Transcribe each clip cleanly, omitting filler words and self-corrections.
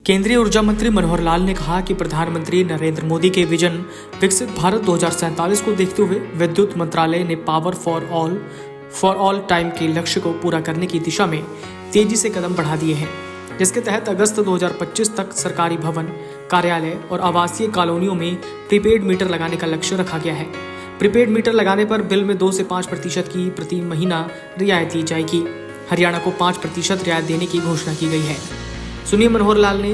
केंद्रीय ऊर्जा मंत्री मनोहर लाल ने कहा कि प्रधानमंत्री नरेंद्र मोदी के विजन विकसित भारत 2047 को देखते हुए विद्युत मंत्रालय ने पावर फॉर ऑल टाइम के लक्ष्य को पूरा करने की दिशा में तेजी से कदम बढ़ा दिए हैं, जिसके तहत अगस्त 2025 तक सरकारी भवन, कार्यालय और आवासीय कॉलोनियों में प्रीपेड मीटर लगाने का लक्ष्य रखा गया है। प्रीपेड मीटर लगाने पर बिल में 2 से 5% की प्रति महीना रियायत दी जाएगी। हरियाणा को 5% रियायत देने की घोषणा की गई है। सुनिए मनोहर लाल ने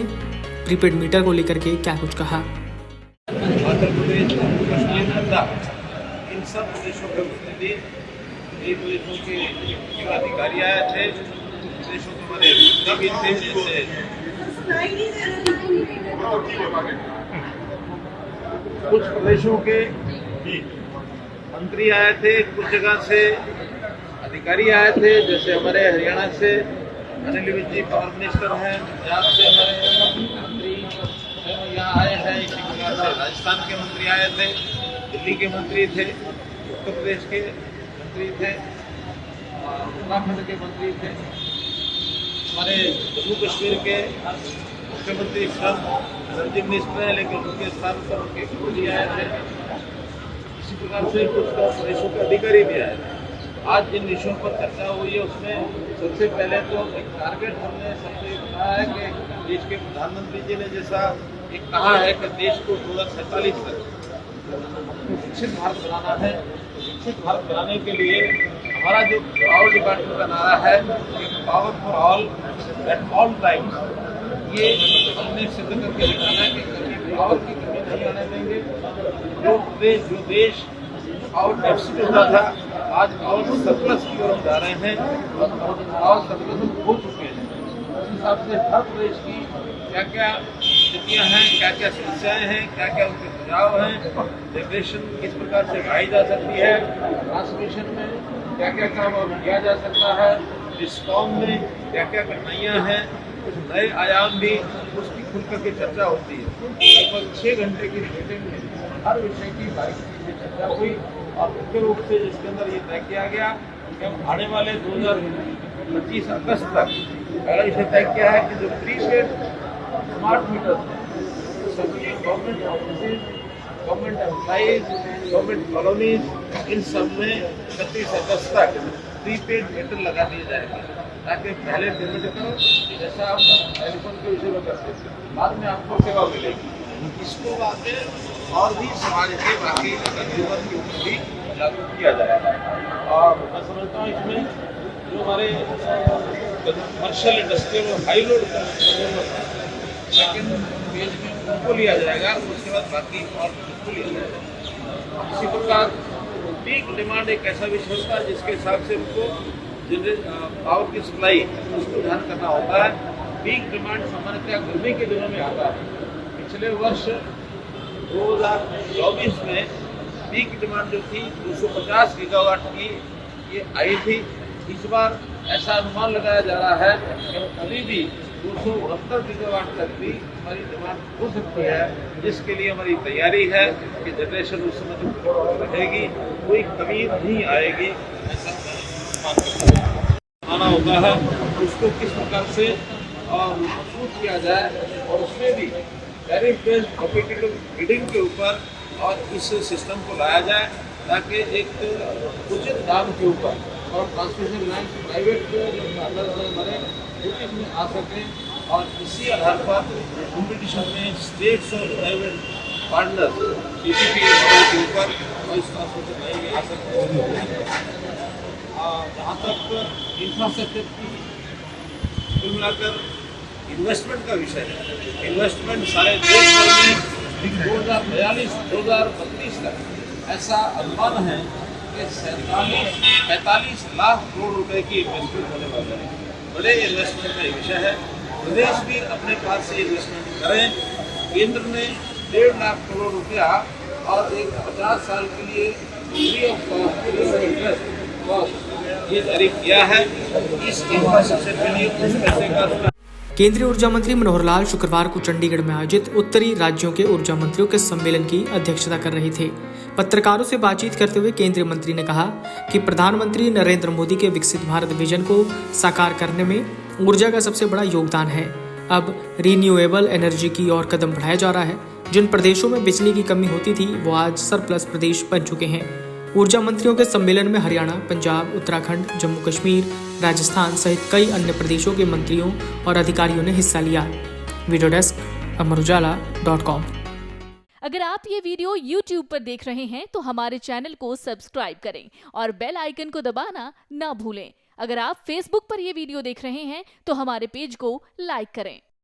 प्रीपेड मीटर को लेकर के क्या कुछ कहा। आंध्र प्रदेश, कश्मीर, लद्दाख, इन सब प्रदेशों के प्रतिनिधि प्रदेशों के अधिकारी आए थे। प्रदेशों के हमारे भी थे, जैसे कुछ प्रदेशों के मंत्री आए थे, कुछ जगह से अधिकारी आए थे, जैसे हमारे हरियाणा से अनिल विज जी पावर मिनिस्टर हैं, पंजाब से हमारे मंत्री यहाँ आए हैं, इसी प्रकार से राजस्थान के मंत्री आए थे, दिल्ली के मंत्री थे, उत्तर प्रदेश के मंत्री थे, उत्तराखंड के मंत्री थे, हमारे जम्मू कश्मीर के मुख्यमंत्री श्रम एनर्जी मिनिस्टर हैं, लेकिन उनके स्थान पर उनके मंत्री आए थे। इसी प्रकार से कुछ प्रदेशों के अधिकारी भी आए थे। आज जिन विषयों पर चर्चा हुई है उसमें सबसे पहले तो एक टारगेट हमने सबसे बताया है कि देश के प्रधानमंत्री जी ने जैसा एक कहा है कि देश को 2047 तक विकसित भारत बनाना है। विकसित भारत बनाने के लिए हमारा जो पावर डिपार्टमेंट का नारा है कि power for all at all times, ये हमने सिद्ध करके दिखाना है कि कभी पावर की कमी नहीं आने देंगे। जो देश पावर डेफिसिट होता था, आज पावर सरप्लस की ओर जा रहे हैं और पावर सरप्लस हो चुके हैं। उस हिसाब से हर प्रदेश की क्या क्या स्थितियाँ हैं, क्या क्या समस्याएं हैं, क्या क्या उनके सुझाव हैं, जनरेशन किस प्रकार से बढ़ाई जा सकती है, ट्रांसमिशन में क्या क्या काम और किया जा सकता है, डिस्कॉम में क्या क्या कठिनाइयाँ हैं, कुछ नए आयाम भी, उसकी खुल करके चर्चा होती है। लगभग 6 घंटे की मीटिंग में हर विषय की बारीकी से चर्चा हुई और मुख्य रूप से जिसके अंदर ये तय किया गया कि हम आने वाले 2025 अगस्त तक पहला विषय तय किया है कि जो प्रीपेड स्मार्ट मीटर सभी government offices, government employees, government colonies, इन सब में 31 अगस्त तक प्रीपेड मीटर लगा दिए जाएंगे, ताकि पहले पेमेंट करो जैसा आप टेलीफोन के विषय में करते थे, बाद में आपको सेवा मिलेगी। इसको बाद में और भी समाज के बाकी कंज्यूमर के ऊपर भी लागू किया जाएगा। और मैं समझता हूँ इसमें जो हमारे कमर्शियल इंडस्ट्रियल और हाई लोड सेकेंड फेज में उनको लिया जाएगा, उसके बाद बाकी और उसको लिया जाएगा। इसी प्रकार पीक डिमांड एक ऐसा विषय होता है जिसके हिसाब से उनको पावर की सप्लाई उसको ध्यान करना होता है। पीक डिमांड सामान्यतः गर्मी के दिनों में आता है। पिछले वर्ष 2024 में पीक डिमांड जो थी 250 गीगावाट की ये आई थी। इस बार ऐसा अनुमान लगाया जा रहा है कि अभी भी 269 गीगावाट तक भी हमारी डिमांड हो सकती है, जिसके लिए हमारी तैयारी है कि जनरेशन उस समय तक रहेगी, कोई कमी नहीं आएगी। ऐसा आना होता है, उसको किस प्रकार से और मजबूत किया जाए और उसमें भी टैरिफ बेस्ड कॉम्पिटिटिव बिडिंग के ऊपर और इस सिस्टम को लाया जाए, ताकि एक उचित दाम के ऊपर और ट्रांसमिशन लाइन प्राइवेट हमारे ब्रिटिश में आ सकें और इसी आधार पर कॉम्पिटिशन में स्टेट्स और प्राइवेट पार्टनर्स PPP के ऊपर और इस ट्रांसमिशन लाइन में आ सकते हैं। जहाँ तक इंफ्रास्ट्रक्चर की कुल मिलाकर इन्वेस्टमेंट का विषय है, इन्वेस्टमेंट सारे देश भर में 2042-2032 तक ऐसा अनुमान है कि 45 लाख करोड़ रुपए की इन्वेस्टमेंट होने वाला है। बड़े इन्वेस्टमेंट का विषय है। प्रदेश भी अपने पास से इन्वेस्टमेंट करें। केंद्र ने 1.5 लाख करोड़ रुपया और एक 50 साल के लिए फ्री ऑफ कॉस्ट ये जारी किया है। इस इंफ्रास्ट्रक्चर के लिए उस पैसे का केंद्रीय ऊर्जा मंत्री मनोहर लाल शुक्रवार को चंडीगढ़ में आयोजित उत्तरी राज्यों के ऊर्जा मंत्रियों के सम्मेलन की अध्यक्षता कर रहे थे। पत्रकारों से बातचीत करते हुए केंद्रीय मंत्री ने कहा कि प्रधानमंत्री नरेंद्र मोदी के विकसित भारत विजन को साकार करने में ऊर्जा का सबसे बड़ा योगदान है। अब रीन्यूएबल एनर्जी की ओर कदम बढ़ाया जा रहा है। जिन प्रदेशों में बिजली की कमी होती थी वो आज सरप्लस प्रदेश बन चुके हैं। ऊर्जा मंत्रियों के सम्मेलन में हरियाणा, पंजाब, उत्तराखंड, जम्मू कश्मीर, राजस्थान सहित कई अन्य प्रदेशों के मंत्रियों और अधिकारियों ने हिस्सा लिया। Video desk Amarujala dot com. अगर आप ये वीडियो YouTube पर देख रहे हैं तो हमारे चैनल को सब्सक्राइब करें और बेल आइकन को दबाना ना भूलें। अगर आप Facebook पर ये वीडियो देख रहे हैं तो हमारे पेज को लाइक करें।